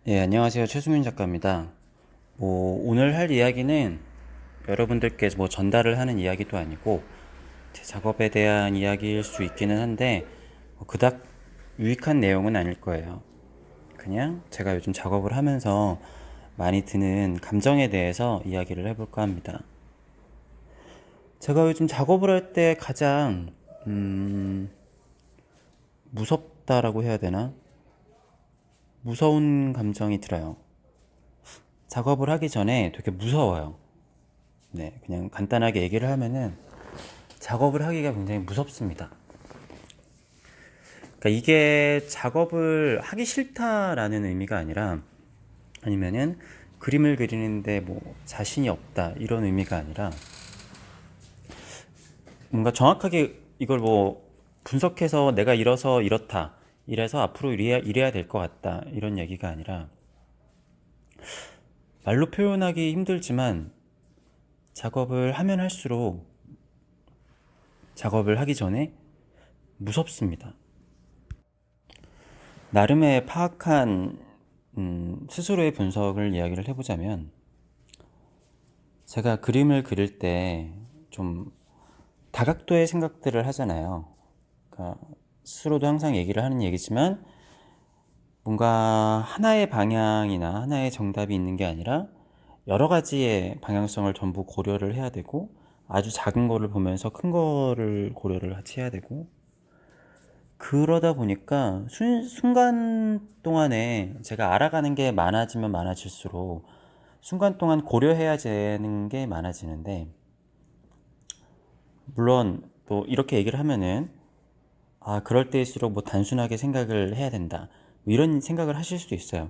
예, 안녕하세요. 최승윤 작가입니다. 오늘 할 이야기는 여러분들께 전달을 하는 이야기도 아니고 제 작업에 대한 이야기일 수 있기는 한데 그닥 유익한 내용은 아닐 거예요. 그냥 제가 요즘 작업을 하면서 많이 드는 감정에 대해서 이야기를 해볼까 합니다. 제가 요즘 작업을 할 때 가장 무섭다라고 해야 되나? 무서운 감정이 들어요. 작업을 하기 전에 되게 무서워요. 네, 그냥 간단하게 얘기를 하면은 작업을 하기가 굉장히 무섭습니다. 그러니까 이게 작업을 하기 싫다라는 의미가 아니라 아니면은 그림을 그리는데 자신이 없다 이런 의미가 아니라 뭔가 정확하게 이걸 분석해서 내가 이래서 이렇다 이래서 앞으로 이래야 될 것 같다 이런 얘기가 아니라 말로 표현하기 힘들지만 작업을 하면 할수록 작업을 하기 전에 무섭습니다. 나름의 파악한 스스로의 분석을 이야기를 해보자면 제가 그림을 그릴 때 좀 다각도의 생각들을 하잖아요. 그러니까 스스로도 항상 얘기를 하는 얘기지만 뭔가 하나의 방향이나 하나의 정답이 있는 게 아니라 여러 가지의 방향성을 전부 고려를 해야 되고 아주 작은 거를 보면서 큰 거를 고려를 같이 해야 되고 그러다 보니까 순간 동안에 제가 알아가는 게 많아지면 많아질수록 순간 동안 고려해야 되는 게 많아지는데 물론 또 이렇게 얘기를 하면은 그럴 때일수록 단순하게 생각을 해야 된다 이런 생각을 하실 수도 있어요.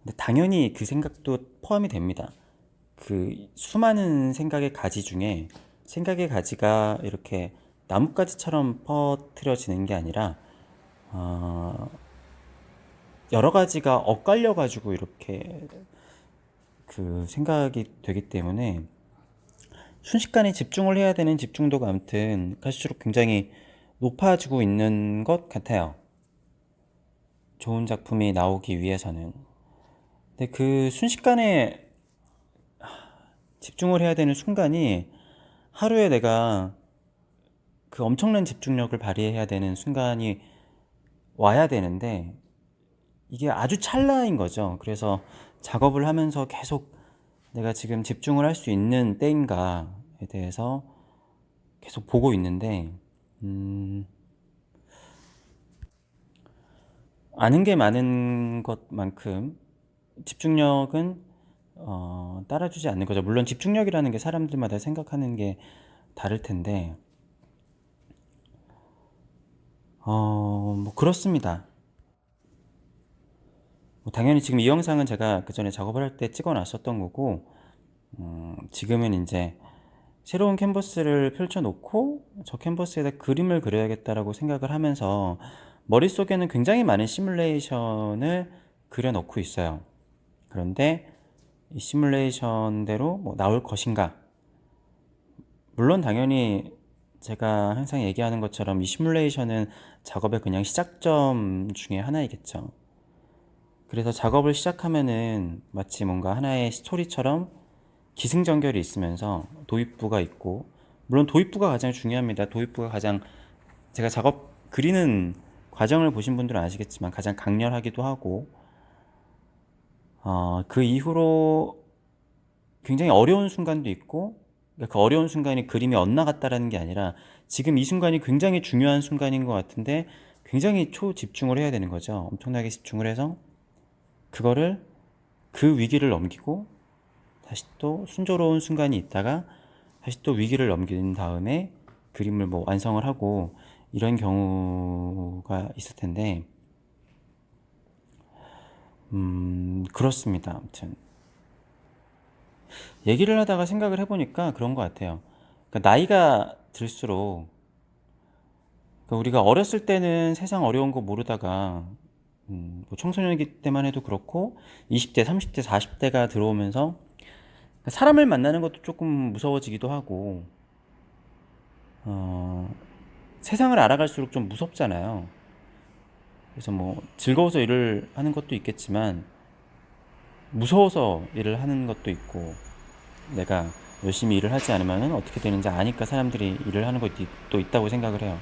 근데 당연히 그 생각도 포함이 됩니다. 그 수많은 생각의 가지 중에 생각의 가지가 이렇게 나뭇가지처럼 퍼뜨려지는 게 아니라 어, 여러 가지가 엇갈려 가지고 이렇게 그 생각이 되기 때문에 순식간에 집중을 해야 되는 집중도가 아무튼 갈수록 굉장히 높아지고 있는 것 같아요. 좋은 작품이 나오기 위해서는. 근데 그 순식간에 집중을 해야 되는 순간이 하루에 내가 그 엄청난 집중력을 발휘해야 되는 순간이 와야 되는데 이게 아주 찰나인 거죠. 그래서 작업을 하면서 계속 내가 지금 집중을 할 수 있는 때인가에 대해서 계속 보고 있는데 아는 게 많은 것만큼 집중력은 따라주지 않는 거죠. 물론 집중력이라는 게 사람들마다 생각하는 게 다를 텐데 그렇습니다. 당연히 지금 이 영상은 제가 그 전에 작업을 할 때 찍어 놨었던 거고 지금은 이제 새로운 캔버스를 펼쳐놓고 저 캔버스에다 그림을 그려야겠다라고 생각을 하면서 머릿속에는 굉장히 많은 시뮬레이션을 그려놓고 있어요. 그런데 이 시뮬레이션대로 나올 것인가? 물론 당연히 제가 항상 얘기하는 것처럼 이 시뮬레이션은 작업의 그냥 시작점 중에 하나이겠죠. 그래서 작업을 시작하면은 마치 뭔가 하나의 스토리처럼 기승전결이 있으면서 도입부가 있고 물론 도입부가 가장 중요합니다. 도입부가 가장 제가 작업 그리는 과정을 보신 분들은 아시겠지만 가장 강렬하기도 하고 그 이후로 굉장히 어려운 순간도 있고 그러니까 그 어려운 순간이 그림이 엇나갔다라는 게 아니라 지금 이 순간이 굉장히 중요한 순간인 것 같은데 굉장히 초집중을 해야 되는 거죠. 엄청나게 집중을 해서 그거를 그 위기를 넘기고 다시 또 순조로운 순간이 있다가 다시 또 위기를 넘긴 다음에 그림을 완성을 하고 이런 경우가 있을 텐데 그렇습니다. 아무튼 얘기를 하다가 생각을 해보니까 그런 것 같아요. 그러니까 나이가 들수록 그러니까 우리가 어렸을 때는 세상 어려운 거 모르다가 청소년기 때만 해도 그렇고 20대, 30대, 40대가 들어오면서 사람을 만나는 것도 조금 무서워지기도 하고 어, 세상을 알아갈수록 좀 무섭잖아요. 그래서 즐거워서 일을 하는 것도 있겠지만 무서워서 일을 하는 것도 있고, 내가 열심히 일을 하지 않으면 어떻게 되는지 아니까 사람들이 일을 하는 것도 있다고 생각을 해요.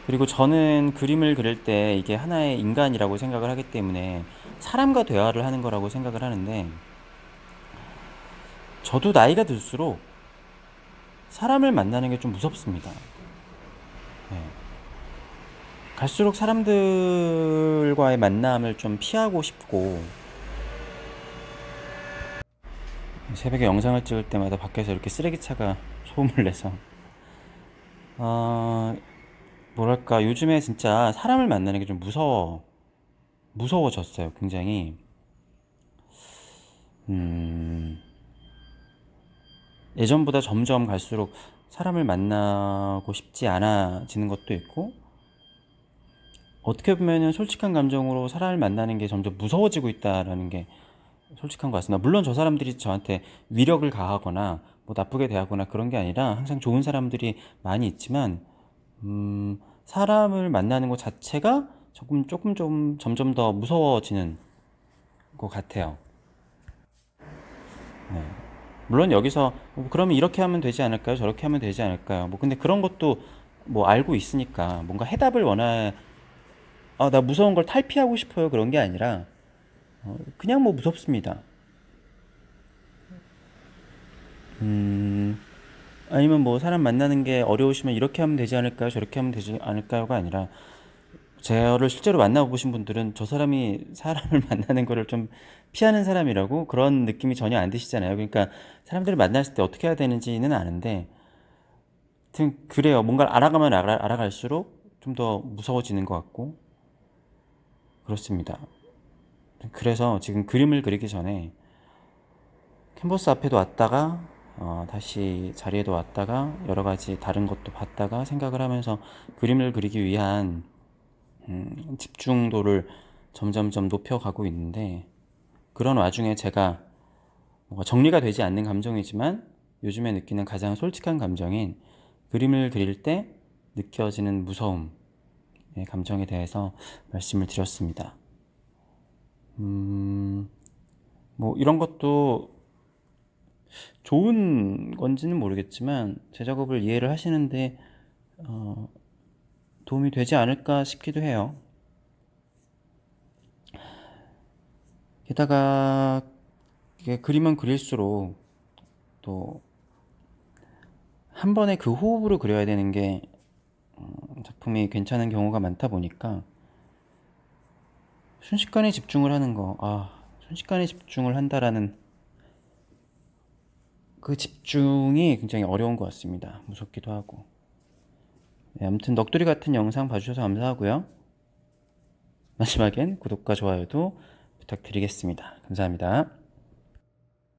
그리고 저는 그림을 그릴 때 이게 하나의 인간이라고 생각을 하기 때문에 사람과 대화를 하는 거라고 생각을 하는데, 저도 나이가 들수록 사람을 만나는 게 좀 무섭습니다. 네. 갈수록 사람들과의 만남을 좀 피하고 싶고, 새벽에 영상을 찍을 때마다 밖에서 이렇게 쓰레기차가 소음을 내서, 어, 뭐랄까, 요즘에 진짜 사람을 만나는 게 좀 무서워졌어요, 굉장히. 음, 예전보다 점점 갈수록 사람을 만나고 싶지 않아지는 것도 있고, 어떻게 보면은 솔직한 감정으로 사람을 만나는 게 점점 무서워지고 있다라는 게 솔직한 것 같습니다. 물론 저 사람들이 저한테 위력을 가하거나 뭐 나쁘게 대하거나 그런 게 아니라 항상 좋은 사람들이 많이 있지만, 사람을 만나는 것 자체가 조금 좀 점점 더 무서워지는 것 같아요. 네. 물론 여기서 뭐 그러면 이렇게 하면 되지 않을까요? 저렇게 하면 되지 않을까요? 뭐 근데 그런 것도 뭐 알고 있으니까 뭔가 해답을 나 무서운 걸 탈피하고 싶어요. 그런 게 아니라 그냥 뭐 무섭습니다. 음, 아니면 뭐 사람 만나는 게 어려우시면 이렇게 하면 되지 않을까요? 저렇게 하면 되지 않을까요가 아니라, 저를 실제로 만나보신 분들은 저 사람이 사람을 만나는 거를 좀 피하는 사람이라고 그런 느낌이 전혀 안 드시잖아요. 그러니까 사람들을 만났을 때 어떻게 해야 되는지는 아는데, 하여튼 그래요. 뭔가를 알아가면 알아갈수록 좀 더 무서워지는 것 같고 그렇습니다. 그래서 지금 그림을 그리기 전에 캔버스 앞에도 왔다가 다시 자리에도 왔다가 여러 가지 다른 것도 봤다가 생각을 하면서 그림을 그리기 위한 집중도를 점점점 높여가고 있는데, 그런 와중에 제가 뭔가 정리가 되지 않는 감정이지만 요즘에 느끼는 가장 솔직한 감정인 그림을 그릴 때 느껴지는 무서움의 감정에 대해서 말씀을 드렸습니다. 뭐 이런 것도 좋은 건지는 모르겠지만 제 작업을 이해를 하시는데 도움이 되지 않을까 싶기도 해요. 게다가 이게 그림은 그릴수록 또 한 번에 그 호흡으로 그려야 되는 게 작품이 괜찮은 경우가 많다 보니까 순식간에 집중을 하는 거, 순식간에 집중을 한다라는 그 집중이 굉장히 어려운 것 같습니다. 무섭기도 하고. 네, 아무튼 넋두리 같은 영상 봐주셔서 감사하고요. 마지막엔 구독과 좋아요도 부탁드리겠습니다. 감사합니다.